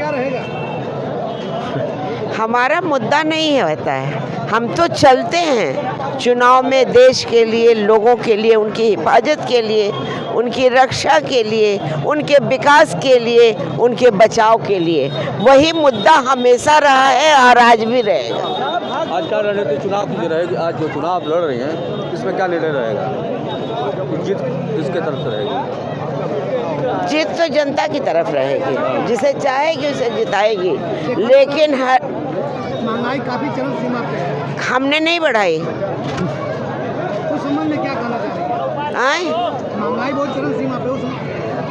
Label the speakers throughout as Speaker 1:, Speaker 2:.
Speaker 1: क्या रहेगा?
Speaker 2: हमारा मुद्दा नहीं होता है, हम तो चलते हैं चुनाव में देश के लिए, लोगों के लिए, उनकी हिफाजत के लिए, उनकी रक्षा के लिए, उनके विकास के लिए, उनके बचाव के लिए। वही मुद्दा हमेशा रहा है और आज भी रहेगा।
Speaker 3: आज क्या रणनीति चुनाव की रहेगी? आज जो चुनाव लड़ रही हैं इसमें क्या निर्णय रहेगा? जीत किसके तरफ से रहेगी?
Speaker 2: जीत तो जनता की तरफ रहेगी, जिसे चाहेगी उसे जिताएगी, लेकिन
Speaker 1: महंगाई काफी चरम सीमा पे है,
Speaker 2: हमने नहीं बढ़ाई।
Speaker 1: उस संबंध में क्या कहना चाहेंगे?
Speaker 2: आए
Speaker 1: महंगाई बहुत चरम सीमा पे, उस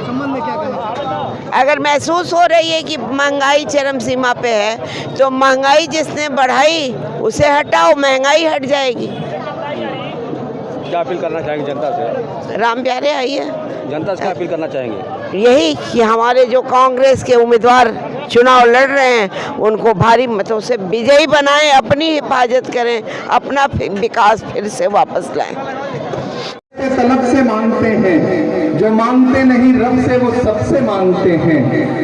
Speaker 1: संबंध में क्या कहना चाहेंगे?
Speaker 2: अगर महसूस हो रही है कि महंगाई चरम सीमा पे है तो महंगाई जिसने बढ़ाई उसे हटाओ, महंगाई हट जाएगी।
Speaker 3: क्या अपील करना चाहेंगे जनता से?
Speaker 2: राम प्यारे आइए।
Speaker 3: जनता से क्या अपील करना चाहेंगे?
Speaker 2: यही कि हमारे जो कांग्रेस के उम्मीदवार चुनाव लड़ रहे हैं उनको भारी मतों से विजयी बनाएं, अपनी हिफाजत करें, अपना विकास फिर से वापस लाएं।
Speaker 4: तलब से मांगते हैं, जो मांगते नहीं रब से वो सबसे मांगते हैं।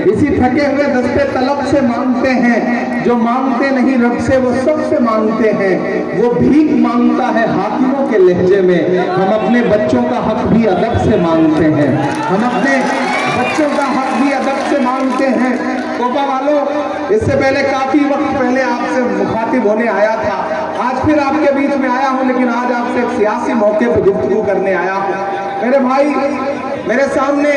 Speaker 4: इसी थके हुए दस्ते तलब से मांगते हैं, जो मांगते नहीं रब से वो सबसे मांगते हैं। वो भीख मांगता है हाकिमों के लहजे में, हम अपने बच्चों का हक भी अदब से मांगते हैं। हम अपने बच्चों का हक भी अदब से मांगते हैं। कोपा वालों, इससे पहले काफी वक्त पहले आपसे मुखातिब होने आया था, आज फिर आपके बीच में आया हूं, लेकिन आज आपसे एक सियासी मौके पर गुफ्तगू करने आया हूं। मेरे भाई, मेरे सामने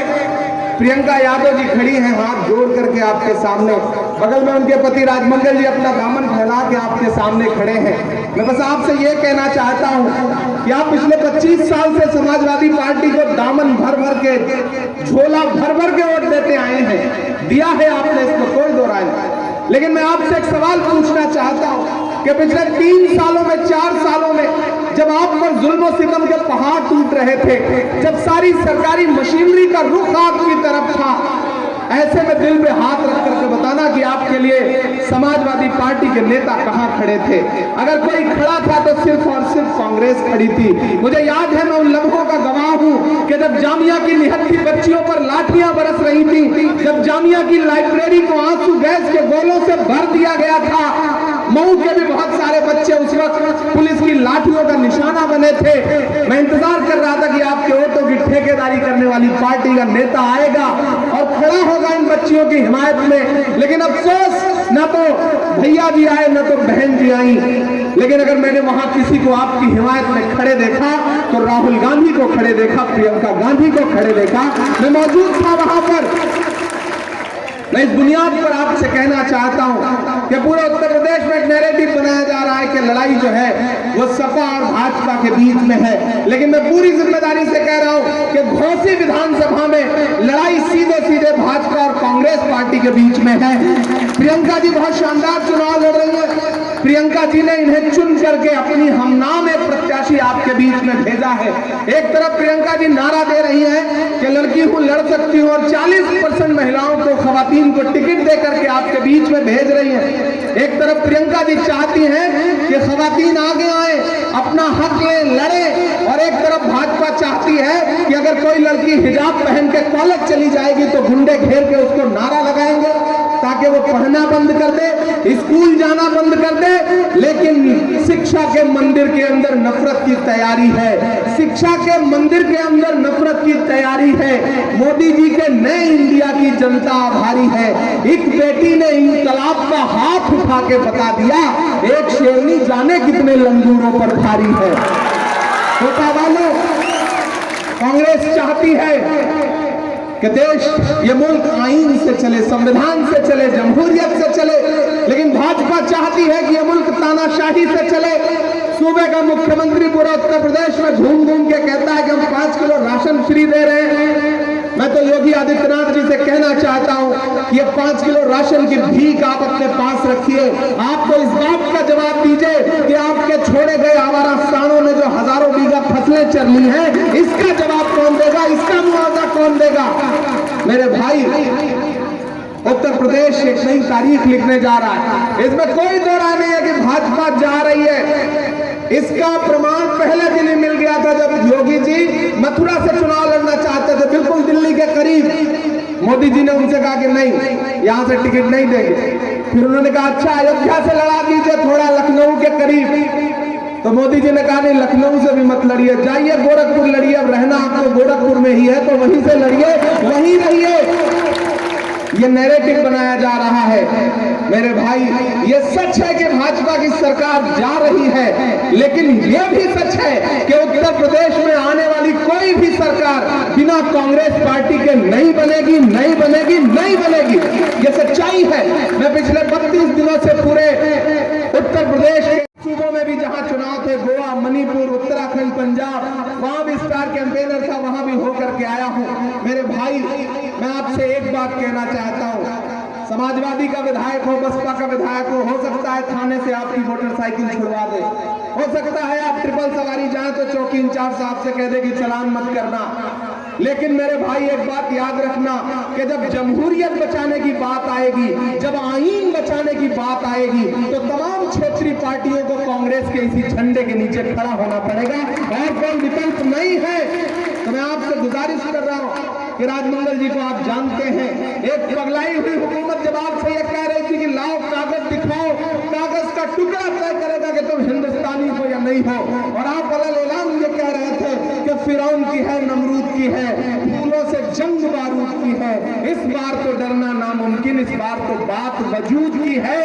Speaker 4: प्रियंका यादव जी खड़ी हैं, हाथ जोड़ करके आपके सामने, बगल में उनके पति राजमंगल जी अपना दामन फैला के आपके सामने खड़े हैं। मैं बस आपसे ये कहना चाहता हूं कि आप पिछले 25 साल से समाजवादी पार्टी को दामन भर भर के, झोला भर भर के वोट देते आए हैं, दिया है आपने, इसमें कोई दो राय नहीं। लेकिन मैं आपसे एक सवाल पूछना चाहता हूं कि पिछले 3 सालों में, 4 सालों में जब आप पर जुल्म और सितम के पहाड़ टूट रहे थे, जब सारी सरकारी मशीनरी का रुख आपकी तरफ था, ऐसे में दिल में हाथ रख करके बताना कि आपके लिए समाजवादी पार्टी के नेता कहां खड़े थे? अगर कोई खड़ा था तो सिर्फ और सिर्फ कांग्रेस खड़ी थी। मुझे याद है, मैं उन लम्हों का गवाह हूं कि जब जामिया की निहत्थी बच्चियों पर लाठियां बरस रही थी, जब जामिया की लाइब्रेरी को आंसू गैस के गोलों से भर दिया गया था, मऊ के भी बहुत सारे बच्चे उस वक्त पुलिस की लाठियों का निशाना बने थे। मैं इंतजार कर रहा था कि आपके वोटों की ठेकेदारी करने वाली पार्टी का नेता आएगा और खड़ा होगा इन बच्चियों की हिमायत में। लेकिन अफसोस, न तो भैया जी आए, न तो बहन जी आई। लेकिन अगर मैंने वहां किसी को आपकी हिमायत में खड़े देखा तो राहुल गांधी को खड़े देखा, प्रियंका गांधी को खड़े देखा। मैं मौजूद था वहां पर। मैं इस बुनियाद पर आपसे कहना चाहता हूं कि पूरे उत्तर प्रदेश में एक नैरेटिव बनाया जा रहा है कि लड़ाई जो है वो सपा और भाजपा के बीच में है। लेकिन मैं पूरी जिम्मेदारी से कह रहा हूं कि घोसी विधानसभा में लड़ाई सीधे सीधे भाजपा और कांग्रेस पार्टी के बीच में है। प्रियंका जी बहुत शानदार चुनाव लड़ रही है। प्रियंका जी ने इन्हें चुन करके अपनी हमनाम एक प्रत्याशी आपके बीच में भेजा है। एक तरफ प्रियंका जी नारा दे रही है कि लड़की हूं, लड़ सकती हूं, और 40% महिलाओं को, खवातीन को टिकट दे करके आपके बीच में भेज रही है। एक तरफ प्रियंका जी चाहती हैं कि खवातीन आगे आए, अपना हक ले, लड़े, और एक तरफ भाजपा चाहती है कि अगर कोई लड़की हिजाब पहन के कॉलेज चली जाएगी तो गुंडे घेर के उसको नारा लगाएंगे ताकि वो पढ़ना बंद कर दे, स्कूल जाना बंद कर दे। लेकिन शिक्षा के मंदिर के अंदर नफरत की तैयारी है, शिक्षा के मंदिर के अंदर नफरत की तैयारी है। मोदी जी के नए इंडिया की जनता आभारी है। एक बेटी ने इंकलाब का हाथ उठा के बता दिया, एक शेरनी जाने कितने लंगूरों पर भारी है। कोटा वालों, कांग्रेस चाहती है कि देश, ये मुल्क आईन से चले, संविधान से चले, जमहूरियत से चले, लेकिन भाजपा चाहती है कि ये मुल्क तानाशाही से चले। सूबे का मुख्यमंत्री पूरा उत्तर प्रदेश में घूम घूम के कहता है कि हम 5 किलो राशन फ्री दे रहे हैं। मैं तो योगी आदित्यनाथ जी से कहना चाहता हूं कि ये 5 किलो राशन की भीख आप अपने पास रखिए। आप तो इस बात का जवाब दीजिए कि आपके छोड़े गए आवारा सांडों ने जो हजारों बीघा फसलें चर ली हैं, इसका जवाब कौन देगा, इसका मुआवजा कौन देगा? मेरे भाई, उत्तर प्रदेश एक नई तारीख लिखने जा रहा है। इसमें कोई दो राय नहीं है कि भाजपा जा रही है। इसका प्रमाण पहले दिन ही मिल गया था जब योगी जी मथुरा से चुनाव लड़ना चाहते थे, बिल्कुल दिल्ली के करीब। मोदी जी ने उनसे कहा कि नहीं, यहाँ से टिकट नहीं देंगे। फिर उन्होंने कहा अच्छा अयोध्या से लड़ा दीजिए, थोड़ा लखनऊ के करीब। तो मोदी जी ने कहा नहीं, लखनऊ से भी मत लड़िए, जाइए गोरखपुर लड़िए, अब रहना आपको गोरखपुर में ही है तो वहीं से लड़िए, वहीं रहिए। ये नैरेटिव बनाया जा रहा है। मेरे भाई, ये सच है कि भाजपा की सरकार जा रही है, लेकिन ये भी सच है कि उत्तर प्रदेश में आने वाली कोई भी सरकार बिना कांग्रेस पार्टी के नहीं बनेगी, नहीं बनेगी, नहीं बनेगी। ये सच्चाई है। मैं पिछले 32 दिनों से पूरे उत्तर प्रदेश के सूबों में भी जहां चुनाव थे, गोवा, मणिपुर, उत्तराखंड, पंजाब, वहां भी स्टार कैंपेनर था, वहां भी होकर के आया हूं। मेरे भाई, मैं आपसे एक बात कहना चाहता हूं, समाजवादी का विधायक हो, बसपा का विधायक हो सकता है थाने से आपकी मोटरसाइकिल छुड़वा दे, हो सकता है आप ट्रिपल सवारी जाए तो चौकी इंचार्ज साहब से कह दे कि चालान मत करना। लेकिन मेरे भाई एक बात याद रखना कि जब जमहूरियत बचाने की बात आएगी, जब आईन बचाने की बात आएगी, तो तमाम क्षेत्रीय पार्टियों को कांग्रेस के इसी झंडे के नीचे खड़ा होना पड़ेगा और कोई विकल्प नहीं है। तो मैं आपसे गुजारिश कर रहा हूं कि राजमंगल जी को आप जानते हैं, एक पगलाई हुई हुकूमत जब आपसे ये कह रही थी कि लाओ कागज दिखाओ, कागज का टुकड़ा तय करेगा कि तुम हिंदुस्तानी हो या नहीं हो, और आप अलग ऐलान ये कह रहे थे कि फिरौन की है, नमरूद की है, फूलों से जंग बारूद की है, इस बार तो डरना नामुमकिन, इस बार तो बात वजूद की है।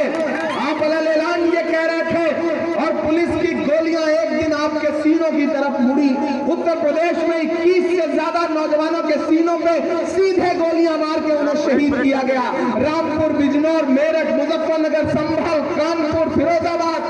Speaker 4: आप अलग ऐलान ये कह रहे थे और पुलिस की गोलियां एक दिन आपके सीनों की तरफ मुड़ी। उत्तर प्रदेश में 21 से ज्यादा नौजवानों के सीनों पे सीधे गोलियां मार के उन्हें शहीद किया गया। रामपुर, बिजनौर, मेरठ, मुजफ्फरनगर, संभल, कानपुर, फिरोजाबाद,